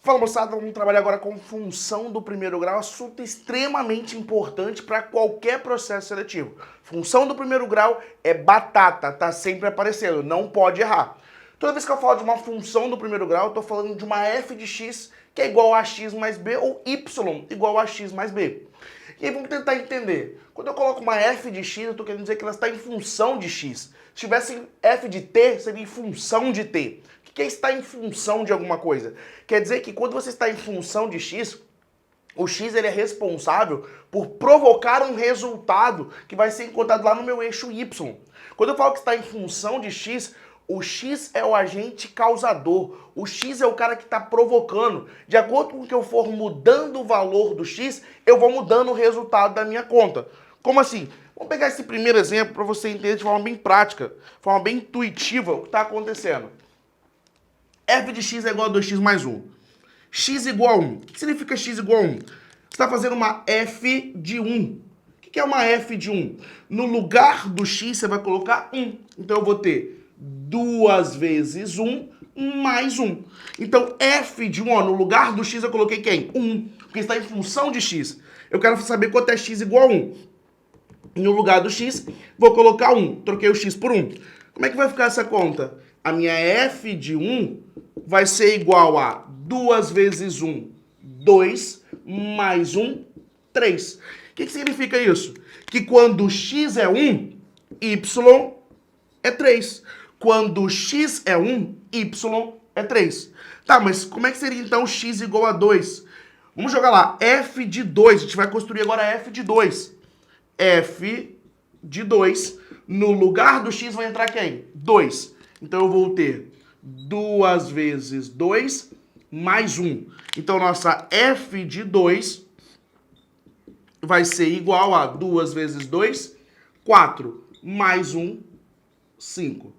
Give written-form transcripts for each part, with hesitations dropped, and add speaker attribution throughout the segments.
Speaker 1: Fala moçada, vamos trabalhar agora com função do primeiro grau, assunto extremamente importante para qualquer processo seletivo. Função do primeiro grau é batata, tá sempre aparecendo, não pode errar. Toda vez que eu falo de uma função do primeiro grau, eu estou falando de uma f de x que é igual a x mais b ou y igual a x mais b. E aí vamos tentar entender. Quando eu coloco uma f de x, eu estou querendo dizer que ela está em função de x. Se tivesse f de t, seria em função de t. O que é estar em função de alguma coisa? Quer dizer que quando você está em função de x, o x ele é responsável por provocar um resultado que vai ser encontrado lá no meu eixo y. Quando eu falo que está em função de x, o x é o agente causador, o x é o cara que está provocando. De acordo com o que eu for mudando o valor do x, eu vou mudando o resultado da minha conta. Como assim? Vamos pegar esse primeiro exemplo para você entender de forma bem prática, de forma bem intuitiva o que está acontecendo. F de x é igual a 2x mais 1. X igual a 1. O que significa x igual a 1? Você está fazendo uma f de 1. O que é uma f de 1? No lugar do x, você vai colocar 1. Então, eu vou ter 2 vezes 1 mais 1. Então, f de 1, ó, no lugar do x, eu coloquei quem? 1. Porque está em função de x. Eu quero saber quanto é x igual a 1. No lugar do x, vou colocar 1. Troquei o x por 1. Como é que vai ficar essa conta? A minha f de 1 vai ser igual a 2 vezes 1, 2, mais 1, 3. O que significa isso? Que quando x é 1, y é 3. Quando x é 1, y é 3. Tá, mas como é que seria então x igual a 2? Vamos jogar lá, f de 2. A gente vai construir agora f de 2. F de 2. No lugar do x vai entrar quem? 2. Então eu vou ter 2 vezes 2 mais 1. Então nossa f de 2 vai ser igual a 2 vezes 2, 4, mais 1, 5.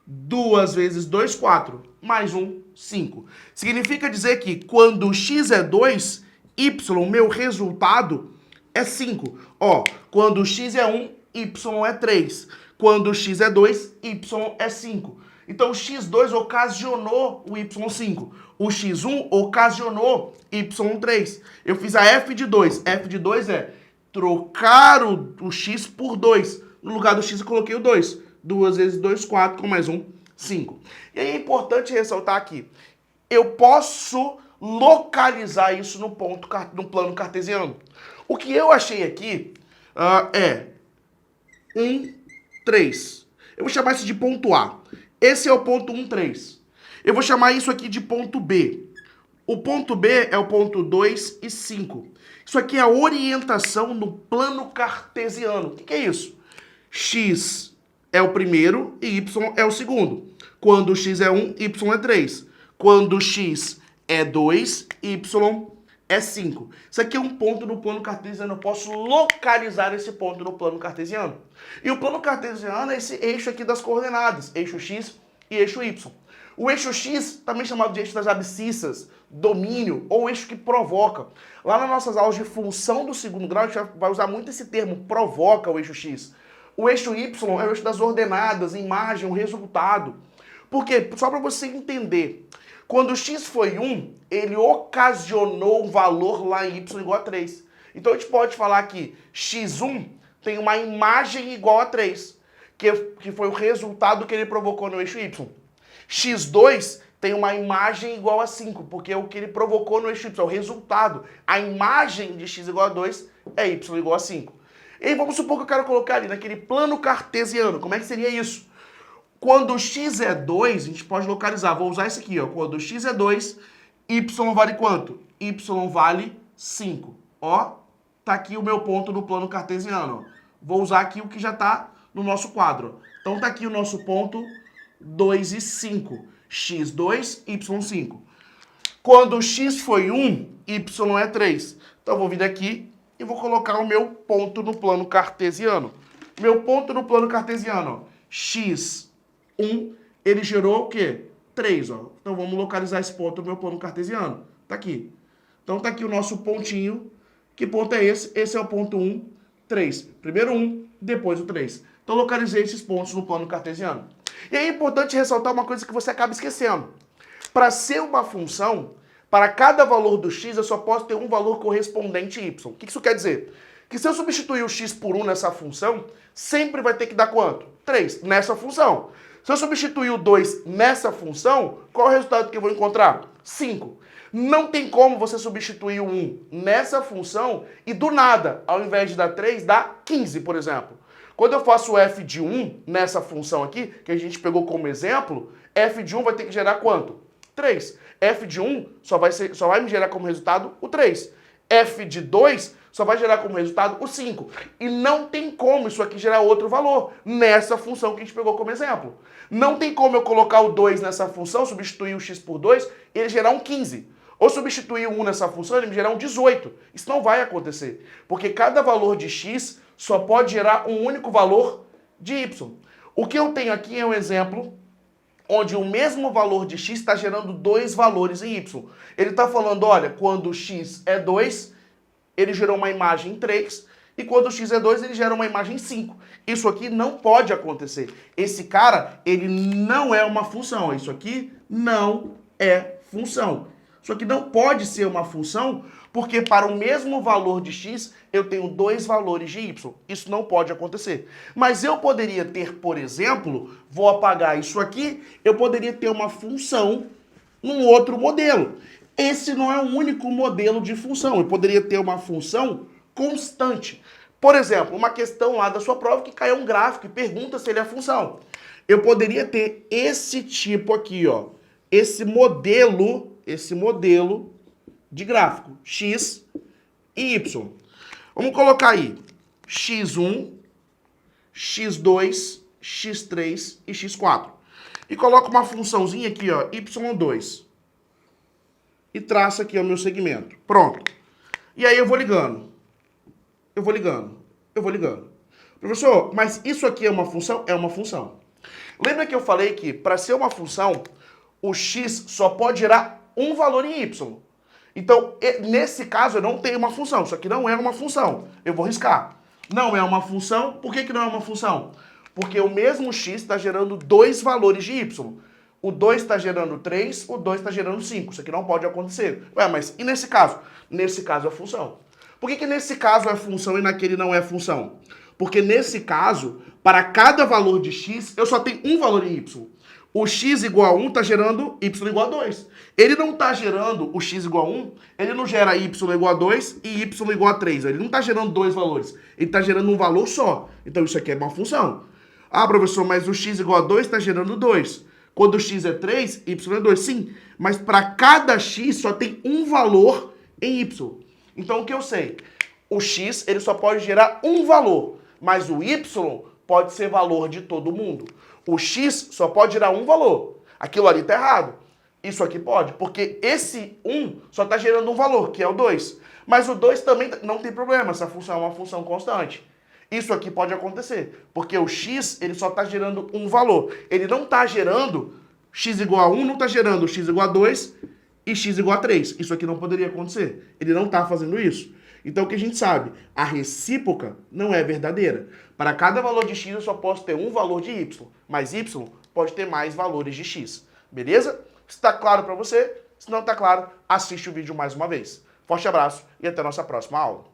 Speaker 1: 2 vezes 2, 4, mais 1, 5. Significa dizer que quando x é 2, y, meu resultado, é 5. Ó, quando x é 1, y é 3. Quando x é 2, y é 5. Então, o x2 ocasionou o y5. O x1 ocasionou y3. Eu fiz a f de 2. F de 2 é trocar o x por 2. No lugar do x, eu coloquei o 2. 2 vezes 2, 4, com mais 1, 5. E aí é importante ressaltar aqui. Eu posso localizar isso no plano cartesiano. O que eu achei aqui é 1, 3. Eu vou chamar isso de ponto A. Esse é o ponto 1, 3. Eu vou chamar isso aqui de ponto B. O ponto B é o ponto 2 e 5. Isso aqui é a orientação no plano cartesiano. O que é isso? X é o primeiro e Y é o segundo. Quando x é 1, Y é 3. Quando x é 2, Y é 5. Isso aqui é um ponto no plano cartesiano. Eu posso localizar esse ponto no plano cartesiano. E o plano cartesiano é esse eixo aqui das coordenadas. Eixo x e eixo y. O eixo x, também chamado de eixo das abscissas, domínio, ou eixo que provoca. Lá nas nossas aulas de função do segundo grau, a gente vai usar muito esse termo, provoca o eixo x. O eixo y é o eixo das ordenadas, imagem, o resultado. Por quê? Só para você entender. Quando o x foi 1, ele ocasionou um valor lá em y igual a 3. Então a gente pode falar que x1 tem uma imagem igual a 3, que foi o resultado que ele provocou no eixo y. x2 tem uma imagem igual a 5, porque é o que ele provocou no eixo y, é o resultado. A imagem de x igual a 2 é y igual a 5. E aí vamos supor que eu quero colocar ali naquele plano cartesiano. Como é que seria isso? Quando x é 2, a gente pode localizar. Vou usar esse aqui, ó. Quando x é 2, y vale quanto? Y vale 5. Ó, tá aqui o meu ponto no plano cartesiano. Vou usar aqui o que já tá no nosso quadro. Então tá aqui o nosso ponto 2 e 5. x2, y5. Quando x foi 1, y é 3. Então eu vou vir daqui e vou colocar o meu ponto no plano cartesiano. Meu ponto no plano cartesiano, ó. x1, ele gerou o quê? 3, ó. Então vamos localizar esse ponto no meu plano cartesiano. Tá aqui. Então tá aqui o nosso pontinho. Que ponto é esse? Esse é o ponto 1, 3. Primeiro 1, depois o 3. Então localizei esses pontos no plano cartesiano. E aí é importante ressaltar uma coisa que você acaba esquecendo. Para ser uma função, Para cada valor do x, eu só posso ter um valor correspondente y. O que isso quer dizer? Que se eu substituir o x por 1 nessa função, sempre vai ter que dar quanto? 3 nessa função. Se eu substituir o 2 nessa função, qual é o resultado que eu vou encontrar? 5. Não tem como você substituir o 1 nessa função e do nada, ao invés de dar 3, dá 15, por exemplo. Quando eu faço o f de 1 nessa função aqui, que a gente pegou como exemplo, f de 1 vai ter que gerar quanto? 3. F de 1 só vai me gerar como resultado o 3. F de 2 só vai gerar como resultado o 5. E não tem como isso aqui gerar outro valor nessa função que a gente pegou como exemplo. Não tem como eu colocar o 2 nessa função, substituir o x por 2 e ele gerar um 15. Ou substituir o 1 nessa função e ele me gerar um 18. Isso não vai acontecer. Porque cada valor de x só pode gerar um único valor de y. O que eu tenho aqui é um exemplo onde o mesmo valor de x está gerando dois valores em y. Ele está falando, olha, quando x é 2, ele gerou uma imagem 3, e quando x é 2, ele gera uma imagem 5. Isso aqui não pode acontecer. Esse cara, ele não é uma função. Isso aqui não é função. Isso aqui não pode ser uma função, porque para o mesmo valor de x, eu tenho dois valores de y. Isso não pode acontecer. Mas eu poderia ter, por exemplo, vou apagar isso aqui, eu poderia ter uma função num outro modelo. Esse não é o único modelo de função. Eu poderia ter uma função constante. Por exemplo, uma questão lá da sua prova que caiu um gráfico e pergunta se ele é função. Eu poderia ter esse tipo aqui, ó. Esse modelo de gráfico, x e y. Vamos colocar aí x1, x2, x3 e x4. E coloco uma funçãozinha aqui, ó, y2. E traço aqui o meu segmento. Pronto. E aí eu vou ligando. Eu vou ligando. Professor, mas isso aqui é uma função? É uma função. Lembra que eu falei que para ser uma função, o x só pode gerar um valor em y. Então, nesse caso, eu não tenho uma função. Isso aqui não é uma função. Eu vou riscar. Não é uma função. Por que não é uma função? Porque o mesmo x está gerando dois valores de y. O 2 está gerando 3, o 2 está gerando 5. Isso aqui não pode acontecer. Ué, mas e nesse caso? Nesse caso é função. Por que nesse caso é função e naquele não é função? Porque nesse caso, para cada valor de x, eu só tenho um valor em y. O x igual a 1 está gerando y igual a 2. Ele não está gerando o x igual a 1, ele não gera y igual a 2 e y igual a 3. Ele não está gerando dois valores, ele está gerando um valor só. Então isso aqui é uma função. Ah, professor, mas o x igual a 2 está gerando 2. Quando o x é 3, y é 2. Sim, mas para cada x só tem um valor em y. Então o que eu sei? O x ele só pode gerar um valor, mas o y pode ser valor de todo mundo. O x só pode gerar um valor. Aquilo ali está errado. Isso aqui pode, porque esse 1 só está gerando um valor, que é o 2. Mas o 2 também não tem problema, essa função é uma função constante. Isso aqui pode acontecer, porque o x ele só está gerando um valor. Ele não está gerando x igual a 1, não está gerando x igual a 2 e x igual a 3. Isso aqui não poderia acontecer. Ele não está fazendo isso. Então o que a gente sabe? A recíproca não é verdadeira. Para cada valor de x eu só posso ter um valor de y, mas y pode ter mais valores de x. Beleza? Está claro para você? Se não está claro, assiste o vídeo mais uma vez. Forte abraço e até a nossa próxima aula.